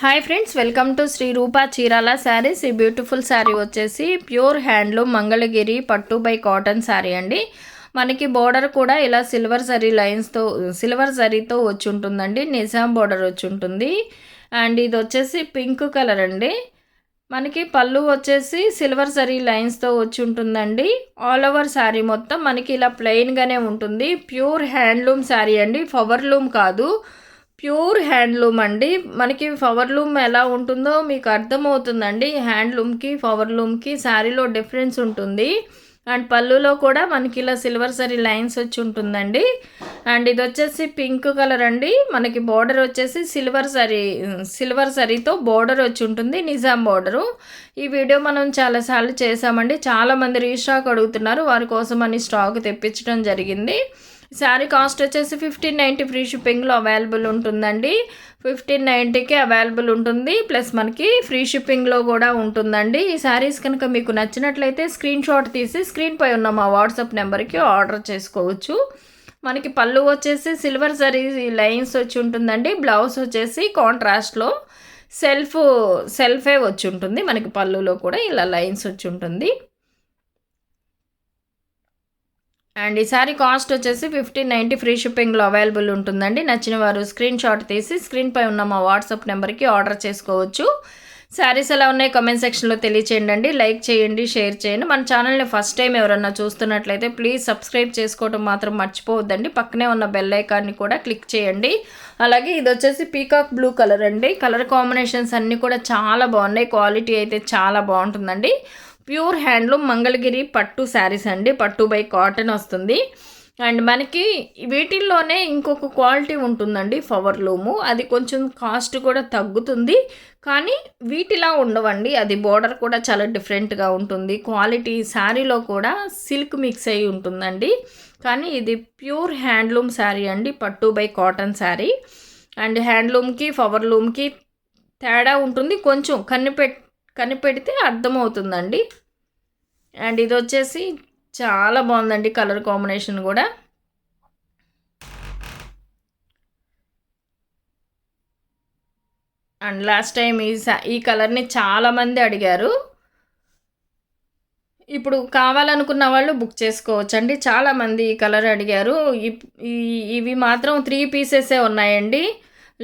Hi friends, welcome to Shri Rupa Chirala saris. ఈ beautiful sari వచ్చేసి pure handloom Mangalagiri పట్టు బై కాటన్ శారీ అండి. మనకి బోర్డర్ కూడా ఇలా సిల్వర్ జరీ లైన్స్తో సిల్వర్ జరీతో వచ్చి ఉంటుందండి. నిజాం బోర్డర్ వచ్చి ఉంటుంది. అండ్ ఇది వచ్చేసి పింక్ కలర్ అండి. మనకి పళ్ళు వచ్చేసి సిల్వర్ జరీ లైన్స్తో వచ్చి ఉంటుందండి. ఆల్ ఓవర్ శారీ మొత్తం మనకి ఇలా ప్లెయిన్గానే ఉంటుంది. ప్యూర్ హ్యాండ్లూమ్ శారీ అండి, పవర్ లూమ్ కాదు, ప్యూర్ హ్యాండ్లూమ్ అండి. మనకి పవర్ లూమ్ ఎలా ఉంటుందో మీకు అర్థమవుతుందండి. హ్యాండ్లూమ్కి పవర్ లూమ్కి శారీలో డిఫరెన్స్ ఉంటుంది. అండ్ పళ్ళులో కూడా మనకి ఇలా సిల్వర్ సరీ లైన్స్ వచ్చి ఉంటుందండి. అండ్ ఇది వచ్చేసి పింక్ కలర్ అండి. మనకి బార్డర్ వచ్చేసి సిల్వర్ సరీతో బార్డర్ వచ్చి ఉంటుంది, నిజాం బార్డరు. ఈ వీడియో మనం చాలాసార్లు చేసామండి. చాలామంది రీస్టాక్ అడుగుతున్నారు, వారి కోసం అని స్టాక్ తెప్పించడం జరిగింది. శారీ కాస్ట్ వచ్చేసి 1590 ఫ్రీ షిప్పింగ్లో అవైలబుల్ ఉంటుందండి. 1590కి అవైలబుల్ ఉంటుంది, ప్లస్ మనకి ఫ్రీ షిప్పింగ్లో కూడా ఉంటుందండి. ఈ శారీస్ కనుక మీకు నచ్చినట్లయితే స్క్రీన్ షాట్ తీసి స్క్రీన్పై ఉన్న మా వాట్సాప్ నెంబర్కి ఆర్డర్ చేసుకోవచ్చు. మనకి పళ్ళు వచ్చేసి సిల్వర్ జరీ లైన్స్ వచ్చి ఉంటుందండి. బ్లౌజ్ వచ్చేసి కాంట్రాస్ట్లో సెల్ఫే వచ్చి ఉంటుంది. మనకి పళ్ళులో కూడా ఇలా లైన్స్ వచ్చి ఉంటుంది. అండ్ ఈ సారీ కాస్ట్ వచ్చేసి 1590 ఫ్రీ షిప్పింగ్లో అవైలబుల్ ఉంటుందండి. నచ్చిన వారు స్క్రీన్ షాట్ తీసి స్క్రీన్పై ఉన్న మా వాట్సాప్ నెంబర్కి ఆర్డర్ చేసుకోవచ్చు. శారీస్ ఎలా ఉన్నాయి కామెంట్ సెక్షన్లో తెలియచేయండి. లైక్ చేయండి, షేర్ చేయండి. మన ఛానల్ని ఫస్ట్ టైం ఎవరన్నా చూస్తున్నట్లయితే ప్లీజ్ సబ్స్క్రైబ్ చేసుకోవడం మాత్రం మర్చిపోవద్దండి. పక్కనే ఉన్న బెల్ ఐకాన్ని కూడా క్లిక్ చేయండి. అలాగే ఇది వచ్చేసి పీకాక్ బ్లూ కలర్ అండి. కలర్ కాంబినేషన్స్ అన్నీ కూడా చాలా బాగున్నాయి. క్వాలిటీ అయితే చాలా బాగుంటుందండి. ప్యూర్ హ్యాండ్లూమ్ మంగళగిరి పట్టు శారీస్ అండి. పట్టు బై కాటన్ వస్తుంది. అండ్ మనకి వీటిల్లోనే ఇంకొక క్వాలిటీ ఉంటుందండి, పవర్ లూము. అది కొంచెం కాస్ట్ కూడా తగ్గుతుంది, కానీ వీటిలా ఉండవండి. అది బోర్డర్ కూడా చాలా డిఫరెంట్గా ఉంటుంది. క్వాలిటీ శారీలో కూడా సిల్క్ మిక్స్ అయి ఉంటుందండి. కానీ ఇది ప్యూర్ హ్యాండ్లూమ్ శారీ అండి, పట్టు బై కాటన్ శారీ. అండ్ హ్యాండ్లూమ్కి పవర్ లూమ్కి తేడా ఉంటుంది, కొంచెం కనిపెడితే అర్థమవుతుందండి. అండ్ ఇది వచ్చేసి చాలా బాగుందండి కలర్ కాంబినేషన్ కూడా. అండ్ లాస్ట్ టైం ఈ కలర్ని చాలామంది అడిగారు. ఇప్పుడు కావాలనుకున్న వాళ్ళు బుక్ చేసుకోవచ్చండి. చాలామంది ఈ కలర్ అడిగారు. ఇవి మాత్రం 3 పీసెసే ఉన్నాయండి,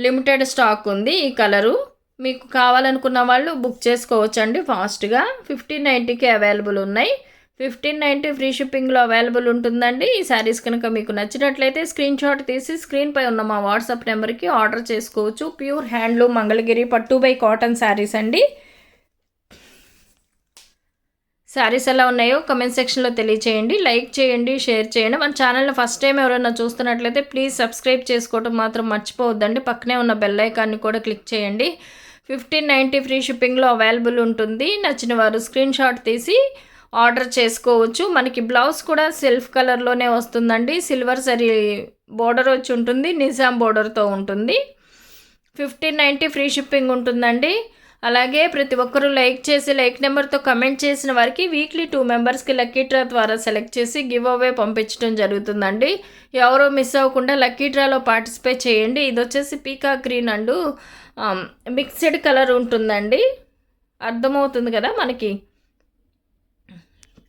లిమిటెడ్ స్టాక్ ఉంది ఈ కలరు. మీకు కావాలనుకున్న వాళ్ళు బుక్ చేసుకోవచ్చండి ఫాస్ట్గా. 1590కి అవైలబుల్ ఉన్నాయి. 1590 ఫ్రీ షిప్పింగ్లో అవైలబుల్ ఉంటుందండి. ఈ శారీస్ కనుక మీకు నచ్చినట్లయితే స్క్రీన్ షాట్ తీసి స్క్రీన్పై ఉన్న మా వాట్సాప్ నెంబర్కి ఆర్డర్ చేసుకోవచ్చు. ప్యూర్ హ్యాండ్లూమ్ మంగళగిరి పట్టు బై కాటన్ శారీస్ అండి. శారీస్ ఎలా ఉన్నాయో కమెంట్ సెక్షన్లో తెలియచేయండి. లైక్ చేయండి, షేర్ చేయండి. మన ఛానల్ని ఫస్ట్ టైం ఎవరైనా చూస్తున్నట్లయితే ప్లీజ్ సబ్స్క్రైబ్ చేసుకోవడం మాత్రం మర్చిపోవద్దండి. పక్కనే ఉన్న బెల్ ఐకాన్ని కూడా క్లిక్ చేయండి. 1590 ఫ్రీ షిప్పింగ్లో అవైలబుల్ ఉంటుంది. నచ్చిన వారు స్క్రీన్ షాట్ తీసి ఆర్డర్ చేసుకోవచ్చు. మనకి బ్లౌజ్ కూడా సెల్ఫ్ కలర్లోనే వస్తుందండి. సిల్వర్ సరీ బోర్డర్ వచ్చి ఉంటుంది, నిజాం బోర్డర్తో ఉంటుంది. 1590 ఫ్రీ షిప్పింగ్ ఉంటుందండి. అలాగే ప్రతి ఒక్కరూ లైక్ చేసి లైక్ నెంబర్తో కమెంట్ చేసిన వారికి వీక్లీ 2 మెంబర్స్కి లక్కీ డ్రా ద్వారా సెలెక్ట్ చేసి గివ్ అవే పంపించడం జరుగుతుందండి. ఎవరో మిస్ అవ్వకుండా లక్కీ డ్రాలో పార్టిసిపేట్ చేయండి. ఇది వచ్చేసి peacock green and mixed colour ఉంటుందండి. అర్థమవుతుంది కదా, మనకి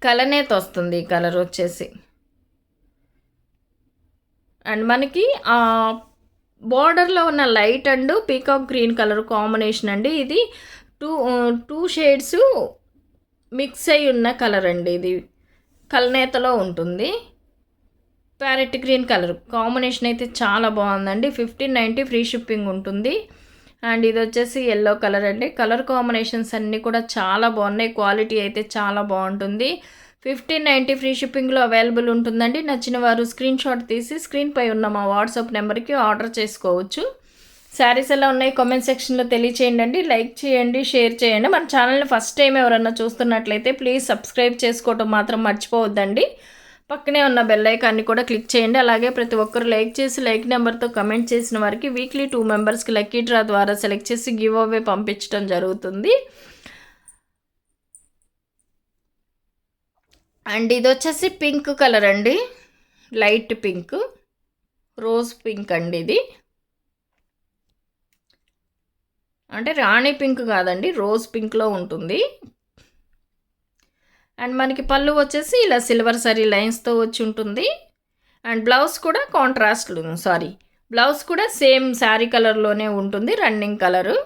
కలనేత వస్తుంది ఈ కలర్ వచ్చేసి. అండ్ మనకి బోర్డర్లో ఉన్న light and peacock green colour combination అండి. ఇది టూ షేడ్స్ మిక్స్ అయి ఉన్న కలర్ అండి. ఇది కలనేతలో ఉంటుంది. ప్యారెట్ గ్రీన్ కలర్ కాంబినేషన్ అయితే చాలా బాగుందండి. 1590 ఫ్రీ షిప్పింగ్ ఉంటుంది. అండ్ ఇది వచ్చేసి ఎల్లో కలర్ అండి. కలర్ కాంబినేషన్స్ అన్నీ కూడా చాలా బాగున్నాయి. క్వాలిటీ అయితే చాలా బాగుంటుంది. 1590 ఫ్రీ షిప్పింగ్లో అవైలబుల్ ఉంటుందండి. నచ్చిన వారు స్క్రీన్ షాట్ తీసి స్క్రీన్పై ఉన్న మా వాట్సాప్ నెంబర్కి ఆర్డర్ చేసుకోవచ్చు. శారీస్ ఎలా ఉన్నాయి కామెంట్ సెక్షన్లో తెలియచేయండి. లైక్ చేయండి, షేర్ చేయండి. మన ఛానల్ని ఫస్ట్ టైం ఎవరన్నా చూస్తున్నట్లయితే ప్లీజ్ సబ్స్క్రైబ్ చేసుకోవడం మాత్రం మర్చిపోవద్దండి. పక్కనే ఉన్న బెల్ ఐకాన్ని కూడా క్లిక్ చేయండి. అలాగే ప్రతి ఒక్కరు లైక్ చేసి లైక్ నెంబర్తో కమెంట్ చేసిన వారికి వీక్లీ 2 మెంబర్స్కి లక్కీ డ్రా ద్వారా సెలెక్ట్ చేసి గివ్ అవే పంపించడం జరుగుతుంది. అండ్ ఇది వచ్చేసి పింక్ కలర్ అండి, లైట్ పింక్, రోజ్ పింక్ అండి ఇది. అంటే రాణి పింక్ కాదండి, రోజ్ పింక్లో ఉంటుంది. అండ్ మనకి పళ్ళు వచ్చేసి ఇలా సిల్వర్ సరీ లైన్స్తో వచ్చి ఉంటుంది. అండ్ బ్లౌజ్ కూడా బ్లౌజ్ కూడా సేమ్ శారీ కలర్లోనే ఉంటుంది, రన్నింగ్ కలరు.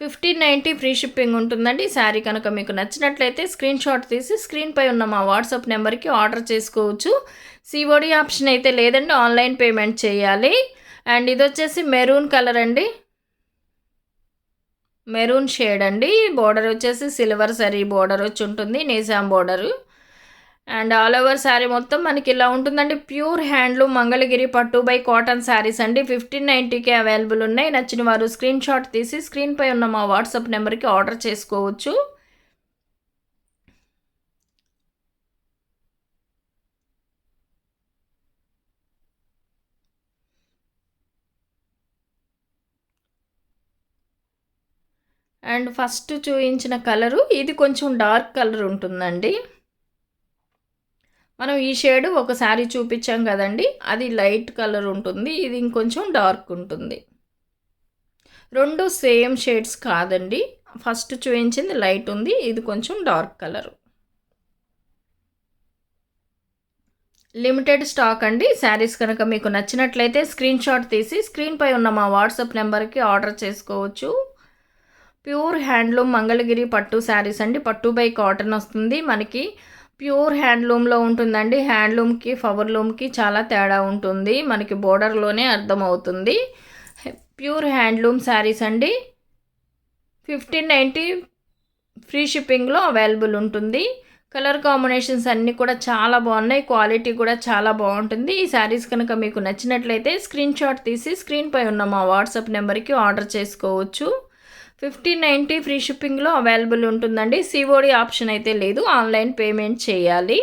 1590 ఫ్రీ షిప్పింగ్ ఉంటుందండి. ఈ శారీ కనుక మీకు నచ్చినట్లయితే స్క్రీన్ షాట్ తీసి స్క్రీన్పై ఉన్న మా వాట్సాప్ నెంబర్కి ఆర్డర్ చేసుకోవచ్చు. సిఓడి ఆప్షన్ అయితే లేదండి, ఆన్లైన్ పేమెంట్ చేయాలి. అండ్ ఇది వచ్చేసి మెరూన్ కలర్ అండి, మెరూన్ షేడ్ అండి. బోర్డర్ వచ్చేసి సిల్వర్ సరీ బోర్డర్ వచ్చి ఉంటుంది, Nizam border. And all over sari మొత్తం మనకి ఇలా ఉంటుందండి. ప్యూర్ హ్యాండ్లూమ్ మంగళగిరి పట్టు బై కాటన్ శారీస్ అండి. 1590కే అవైలబుల్ ఉన్నాయి. నచ్చిన వారు స్క్రీన్ షాట్ తీసి స్క్రీన్పై ఉన్న మా వాట్సాప్ నెంబర్కి ఆర్డర్ చేసుకోవచ్చు. అండ్ ఫస్ట్ చూపించిన కలరు ఇది కొంచెం డార్క్ కలర్ ఉంటుందండి. మనం ఈ షేడ్ ఒక శారీ చూపించాం కదండి, అది లైట్ కలర్ ఉంటుంది, ఇది ఇంకొంచెం డార్క్ ఉంటుంది. రెండు సేమ్ షేడ్స్ కాదండి, ఫస్ట్ చూపించింది లైట్ ఉంది, ఇది కొంచెం డార్క్ కలర్. లిమిటెడ్ స్టాక్ అండి. శారీస్ కనుక మీకు నచ్చినట్లయితే స్క్రీన్ షాట్ తీసి స్క్రీన్పై ఉన్న మా వాట్సాప్ నెంబర్కి ఆర్డర్ చేసుకోవచ్చు. ప్యూర్ హ్యాండ్లూమ్ మంగళగిరి పట్టు శారీస్ అండి. పట్టు బై కాటన్ వస్తుంది మనకి. ప్యూర్ హ్యాండ్లూమ్లో ఉంటుందండి. హ్యాండ్లూమ్కి పవర్లూమ్కి చాలా తేడా ఉంటుంది, మనకి బోర్డర్లోనే అర్థమవుతుంది. ప్యూర్ హ్యాండ్లూమ్ శారీస్ అండి. 1590 ఫ్రీ షిప్పింగ్లో అవైలబుల్ ఉంటుంది. కలర్ కాంబినేషన్స్ అన్నీ కూడా చాలా బాగున్నాయి, క్వాలిటీ కూడా చాలా బాగుంటుంది. ఈ శారీస్ కనుక మీకు నచ్చినట్లయితే స్క్రీన్ షాట్ తీసి స్క్రీన్పై ఉన్న మా వాట్సాప్ నెంబర్కి ఆర్డర్ చేసుకోవచ్చు. 1590 ఫ్రీ షిప్పింగ్లో అవైలబుల్ ఉంటుందండి. సిఓడి ఆప్షన్ అయితే లేదు, ఆన్లైన్ పేమెంట్ చేయాలి.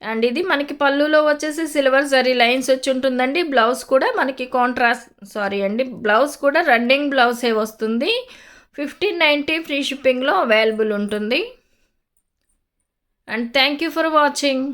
అండ్ ఇది మనకి పళ్ళులో వచ్చేసి సిల్వర్ జరీ లైన్స్ వచ్చి ఉంటుందండి. బ్లౌజ్ కూడా మనకి బ్లౌజ్ కూడా రన్నింగ్ బ్లౌజే వస్తుంది. 1590 ఫ్రీ షిప్పింగ్లో అవైలబుల్ ఉంటుంది. And thank you for watching.